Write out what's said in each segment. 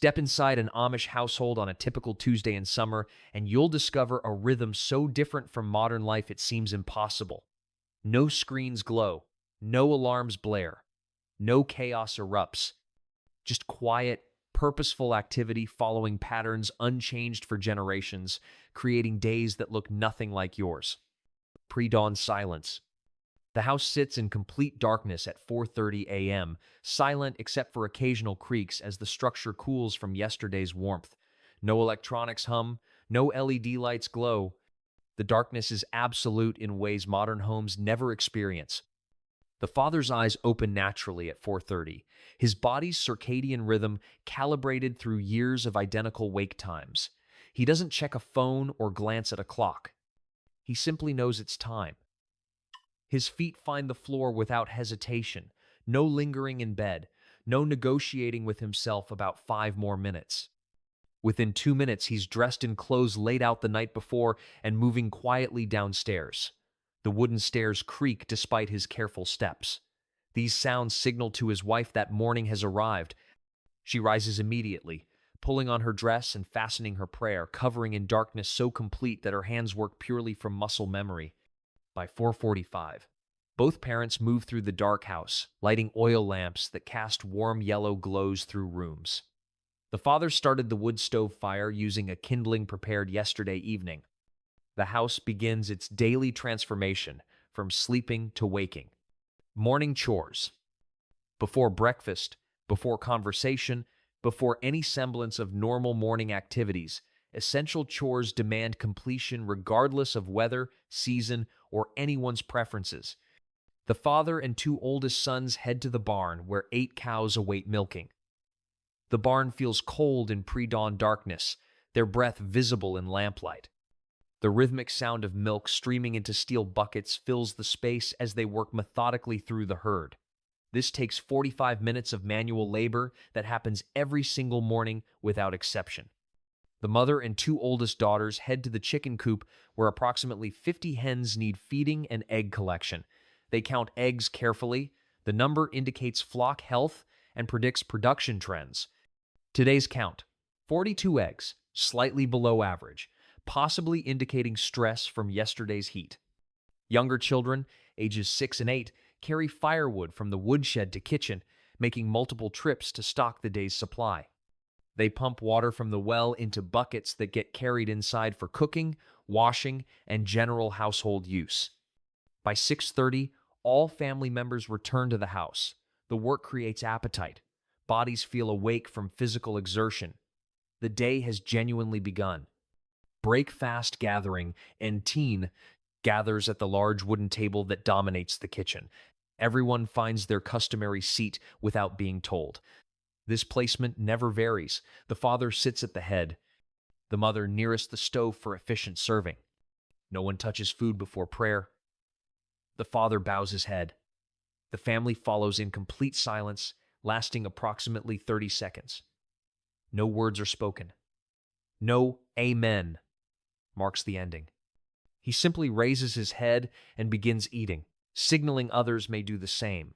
Step inside an Amish household on a typical Tuesday in summer, and you'll discover a rhythm so different from modern life it seems impossible. No screens glow, no alarms blare, no chaos erupts. Just quiet, purposeful activity following patterns unchanged for generations, creating days that look nothing like yours. Pre-dawn silence. The house sits in complete darkness at 4:30 a.m., silent except for occasional creaks as the structure cools from yesterday's warmth. No electronics hum, no LED lights glow. The darkness is absolute in ways modern homes never experience. The father's eyes open naturally at 4:30, his body's circadian rhythm calibrated through years of identical wake times. He doesn't check a phone or glance at a clock. He simply knows it's time. His feet find the floor without hesitation, no lingering in bed, no negotiating with himself about 5 more minutes. Within 2 minutes, he's dressed in clothes laid out the night before and moving quietly downstairs. The wooden stairs creak despite his careful steps. These sounds signal to his wife that morning has arrived. She rises immediately, pulling on her dress and fastening her prayer, covering in darkness so complete that her hands work purely from muscle memory. By 4:45, both parents move through the dark house, lighting oil lamps that cast warm yellow glows through rooms. The father started the wood stove fire using a kindling prepared yesterday evening. The house begins its daily transformation from sleeping to waking. Morning chores. Before breakfast, before conversation, before any semblance of normal morning activities, essential chores demand completion regardless of weather, season, or anyone's preferences. The father and two oldest sons head to the barn where 8 cows await milking. The barn feels cold in pre-dawn darkness, their breath visible in lamplight. The rhythmic sound of milk streaming into steel buckets fills the space as they work methodically through the herd. This takes 45 minutes of manual labor that happens every single morning without exception. The mother and two oldest daughters head to the chicken coop where approximately 50 hens need feeding and egg collection. They count eggs carefully. The number indicates flock health and predicts production trends. Today's count: 42 eggs, slightly below average, possibly indicating stress from yesterday's heat. Younger children, ages 6 and 8, carry firewood from the woodshed to kitchen, making multiple trips to stock the day's supply. They pump water from the well into buckets that get carried inside for cooking, washing, and general household use. By 6:30, all family members return to the house. The work creates appetite. Bodies feel awake from physical exertion. The day has genuinely begun. Breakfast gathering and teen gathers at the large wooden table that dominates the kitchen. Everyone finds their customary seat without being told. This placement never varies. The father sits at the head, the mother nearest the stove for efficient serving. No one touches food before prayer. The father bows his head. The family follows in complete silence, lasting approximately 30 seconds. No words are spoken. No amen marks the ending. He simply raises his head and begins eating, signaling others may do the same.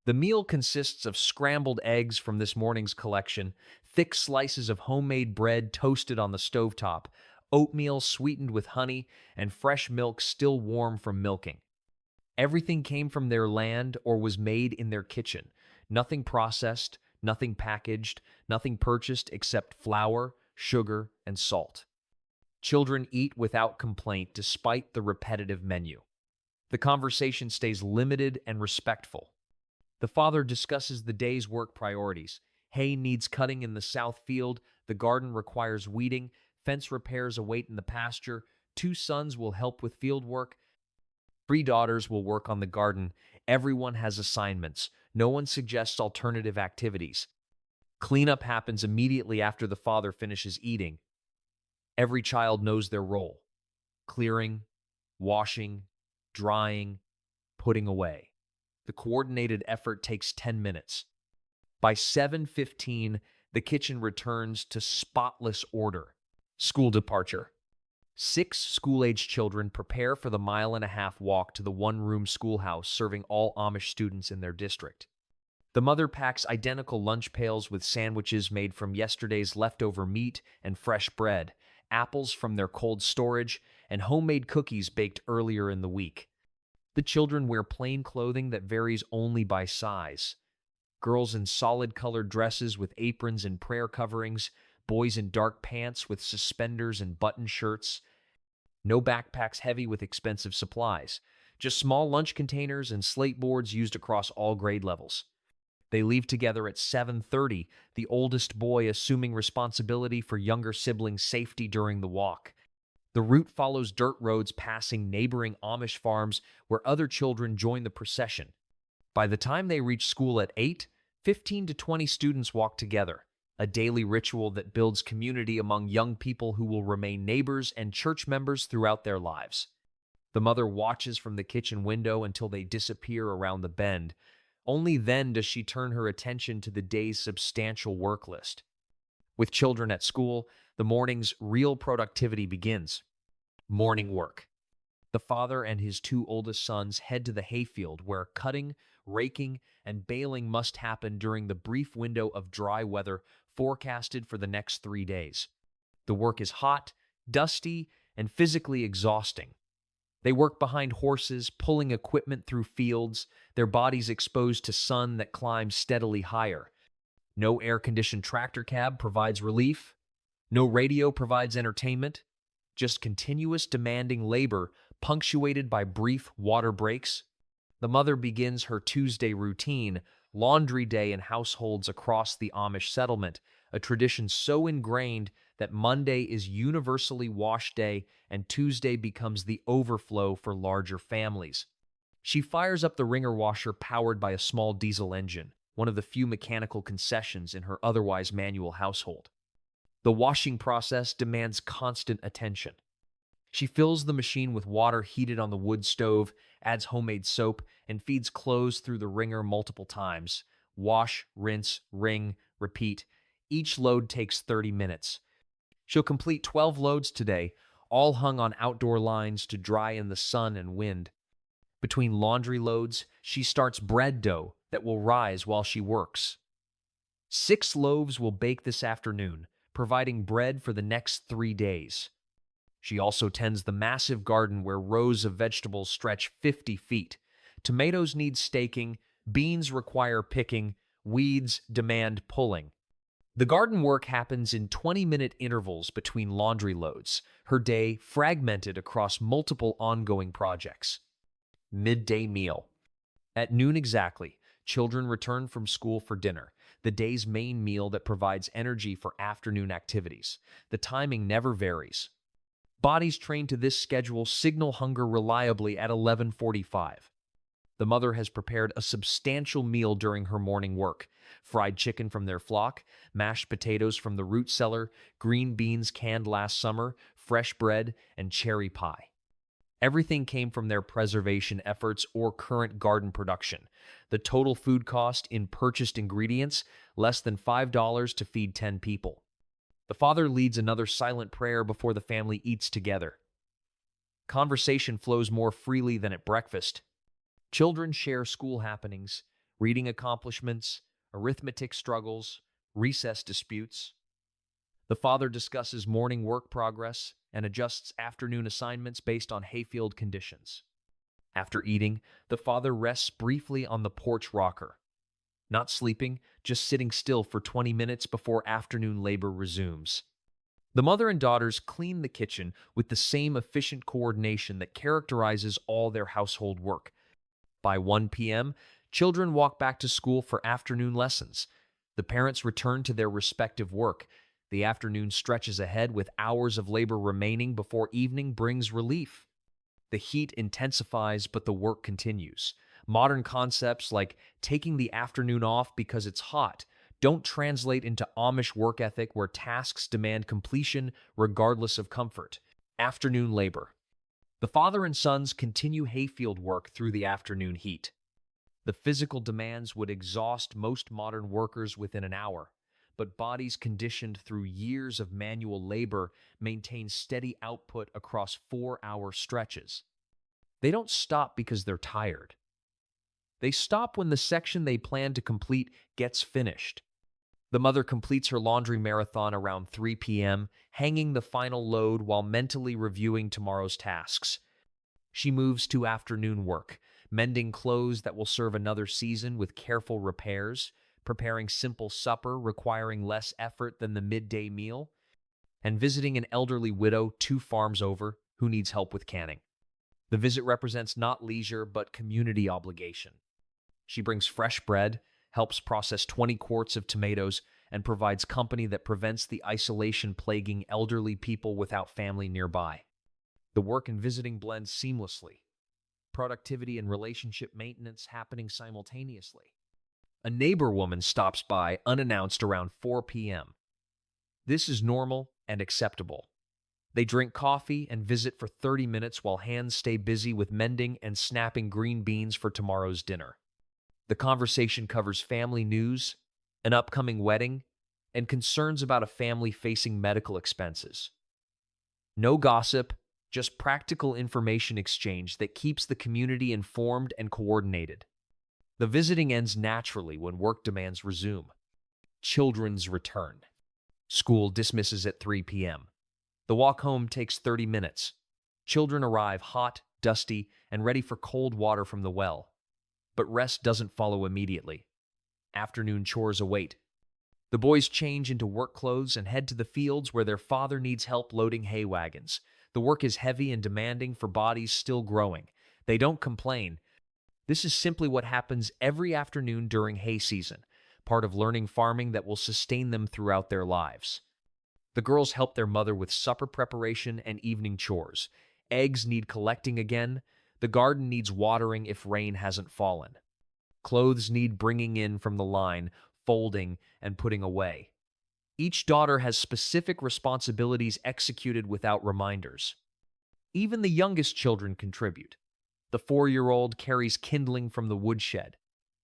The meal consists of scrambled eggs from this morning's collection, thick slices of homemade bread toasted on the stovetop, oatmeal sweetened with honey, and fresh milk still warm from milking. Everything came from their land or was made in their kitchen. Nothing processed, nothing packaged, nothing purchased except flour, sugar, and salt. Children eat without complaint despite the repetitive menu. The conversation stays limited and respectful. The father discusses the day's work priorities. Hay needs cutting in the south field, the garden requires weeding, fence repairs await in the pasture, 2 sons will help with field work, 3 daughters will work on the garden. Everyone has assignments. No one suggests alternative activities. Cleanup happens immediately after the father finishes eating. Every child knows their role: clearing, washing, drying, putting away. The coordinated effort takes 10 minutes. By 7:15, the kitchen returns to spotless order. School departure. 6 school-aged children prepare for the 1.5-mile walk to the one-room schoolhouse serving all Amish students in their district. The mother packs identical lunch pails with sandwiches made from yesterday's leftover meat and fresh bread, apples from their cold storage, and homemade cookies baked earlier in the week. The children wear plain clothing that varies only by size. Girls in solid colored dresses with aprons and prayer coverings, boys in dark pants with suspenders and button shirts. No backpacks heavy with expensive supplies, just small lunch containers and slate boards used across all grade levels. They leave together at 7:30, the oldest boy assuming responsibility for younger siblings' safety during the walk. The route follows dirt roads passing neighboring Amish farms where other children join the procession. By the time they reach school at 8, 15 to 20 students walk together, a daily ritual that builds community among young people who will remain neighbors and church members throughout their lives. The mother watches from the kitchen window until they disappear around the bend. Only then does she turn her attention to the day's substantial work list. With children at school, the morning's real productivity begins. Morning work. The father and his two oldest sons head to the hayfield where cutting, raking, and baling must happen during the brief window of dry weather forecasted for the next 3 days. The work is hot, dusty, and physically exhausting. They work behind horses, pulling equipment through fields, their bodies exposed to sun that climbs steadily higher. No air-conditioned tractor cab provides relief. No radio provides entertainment. Just continuous demanding labor punctuated by brief water breaks. The mother begins her Tuesday routine, laundry day in households across the Amish settlement, a tradition so ingrained that Monday is universally wash day and Tuesday becomes the overflow for larger families. She fires up the wringer washer powered by a small diesel engine, one of the few mechanical concessions in her otherwise manual household. The washing process demands constant attention. She fills the machine with water heated on the wood stove, adds homemade soap, and feeds clothes through the wringer multiple times. Wash, rinse, wring, repeat. Each load takes 30 minutes. She'll complete 12 loads today, all hung on outdoor lines to dry in the sun and wind. Between laundry loads, she starts bread dough that will rise while she works. 6 loaves will bake this afternoon, providing bread for the next 3 days. She also tends the massive garden where rows of vegetables stretch 50 feet. Tomatoes need staking, beans require picking, weeds demand pulling. The garden work happens in 20-minute intervals between laundry loads, her day fragmented across multiple ongoing projects. Midday meal. At noon exactly, children return from school for dinner, the day's main meal that provides energy for afternoon activities. The timing never varies. Bodies trained to this schedule signal hunger reliably at 11:45. The mother has prepared a substantial meal during her morning work. Fried chicken from their flock, mashed potatoes from the root cellar, green beans canned last summer, fresh bread, and cherry pie. Everything came from their preservation efforts or current garden production. The total food cost in purchased ingredients, less than $5 to feed 10 people. The father leads another silent prayer before the family eats together. Conversation flows more freely than at breakfast. Children share school happenings, reading accomplishments, arithmetic struggles, recess disputes. The father discusses morning work progress and adjusts afternoon assignments based on hayfield conditions. After eating, the father rests briefly on the porch rocker. Not sleeping, just sitting still for 20 minutes before afternoon labor resumes. The mother and daughters clean the kitchen with the same efficient coordination that characterizes all their household work. By 1 p.m., children walk back to school for afternoon lessons. The parents return to their respective work. The afternoon stretches ahead with hours of labor remaining before evening brings relief. The heat intensifies, but the work continues. Modern concepts like taking the afternoon off because it's hot don't translate into Amish work ethic where tasks demand completion regardless of comfort. Afternoon labor. The father and sons continue hayfield work through the afternoon heat. The physical demands would exhaust most modern workers within an hour, but bodies conditioned through years of manual labor maintain steady output across 4-hour stretches. They don't stop because they're tired. They stop when the section they plan to complete gets finished. The mother completes her laundry marathon around 3 p.m., hanging the final load while mentally reviewing tomorrow's tasks. She moves to afternoon work, mending clothes that will serve another season with careful repairs, preparing simple supper requiring less effort than the midday meal, and visiting an elderly widow 2 farms over who needs help with canning. The visit represents not leisure but community obligation. She brings fresh bread, helps process 20 quarts of tomatoes, and provides company that prevents the isolation plaguing elderly people without family nearby. The work and visiting blend seamlessly, productivity and relationship maintenance happening simultaneously. A neighbor woman stops by unannounced around 4 p.m. This is normal and acceptable. They drink coffee and visit for 30 minutes while hands stay busy with mending and snapping green beans for tomorrow's dinner. The conversation covers family news, an upcoming wedding, and concerns about a family facing medical expenses. No gossip, just practical information exchange that keeps the community informed and coordinated. The visiting ends naturally when work demands resume. Children's return. School dismisses at 3 p.m. The walk home takes 30 minutes. Children arrive hot, dusty, and ready for cold water from the well. But rest doesn't follow immediately. Afternoon chores await. The boys change into work clothes and head to the fields where their father needs help loading hay wagons. The work is heavy and demanding for bodies still growing. They don't complain. This is simply what happens every afternoon during hay season, part of learning farming that will sustain them throughout their lives. The girls help their mother with supper preparation and evening chores. Eggs need collecting again. The garden needs watering if rain hasn't fallen. Clothes need bringing in from the line, folding, and putting away. Each daughter has specific responsibilities executed without reminders. Even the youngest children contribute. The 4-year-old carries kindling from the woodshed.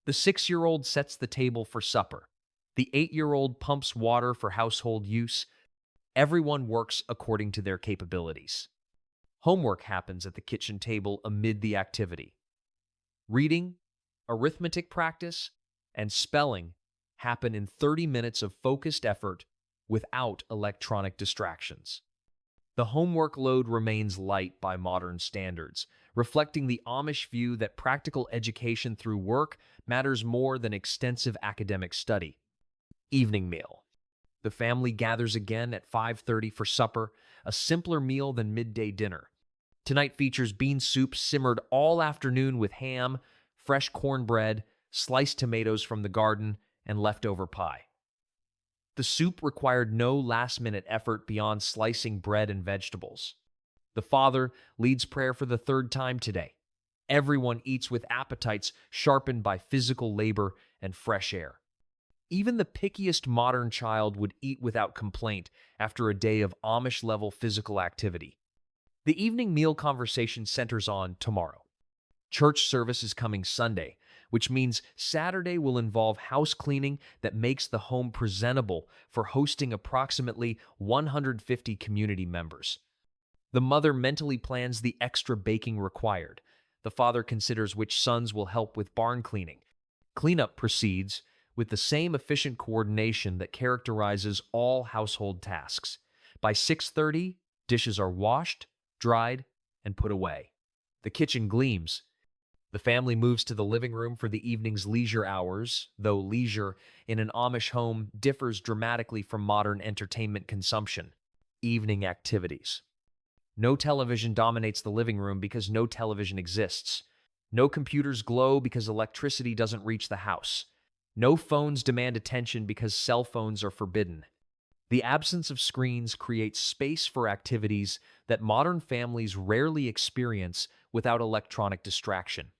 The 6-year-old sets the table for supper. The 8-year-old pumps water for household use. Everyone works according to their capabilities. Homework happens at the kitchen table amid the activity. Reading, arithmetic practice, and spelling happen in 30 minutes of focused effort without electronic distractions. The homework load remains light by modern standards, reflecting the Amish view that practical education through work matters more than extensive academic study. Evening meal. The family gathers again at 5:30 for supper, a simpler meal than midday dinner. Tonight features bean soup simmered all afternoon with ham, fresh cornbread, sliced tomatoes from the garden, and leftover pie. The soup required no last-minute effort beyond slicing bread and vegetables. The father leads prayer for the 3rd time today. Everyone eats with appetites sharpened by physical labor and fresh air. Even the pickiest modern child would eat without complaint after a day of Amish-level physical activity. The evening meal conversation centers on tomorrow. Church service is coming Sunday, which means Saturday will involve house cleaning that makes the home presentable for hosting approximately 150 community members. The mother mentally plans the extra baking required. The father considers which sons will help with barn cleaning. Cleanup proceeds with the same efficient coordination that characterizes all household tasks. By 6:30, dishes are washed, dried, and put away. The kitchen gleams. The family moves to the living room for the evening's leisure hours, though leisure in an Amish home differs dramatically from modern entertainment consumption. Evening activities. No television dominates the living room because no television exists. No computers glow because electricity doesn't reach the house. No phones demand attention because cell phones are forbidden. The absence of screens creates space for activities that modern families rarely experience without electronic distraction.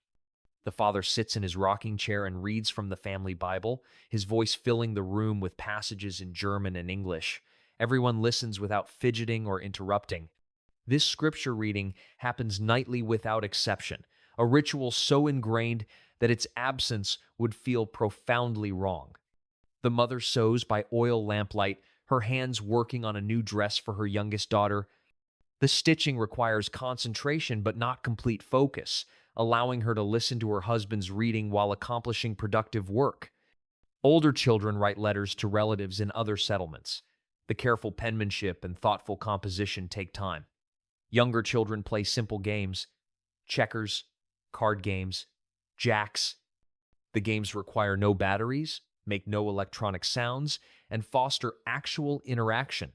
The father sits in his rocking chair and reads from the family Bible, his voice filling the room with passages in German and English. Everyone listens without fidgeting or interrupting. This scripture reading happens nightly without exception, a ritual so ingrained that its absence would feel profoundly wrong. The mother sews by oil lamplight, her hands working on a new dress for her youngest daughter. The stitching requires concentration but not complete focus. allowing her to listen to her husband's reading while accomplishing productive work. Older children write letters to relatives in other settlements. The careful penmanship and thoughtful composition take time. Younger children play simple games, checkers, card games, jacks. The games require no batteries, make no electronic sounds, and foster actual interaction.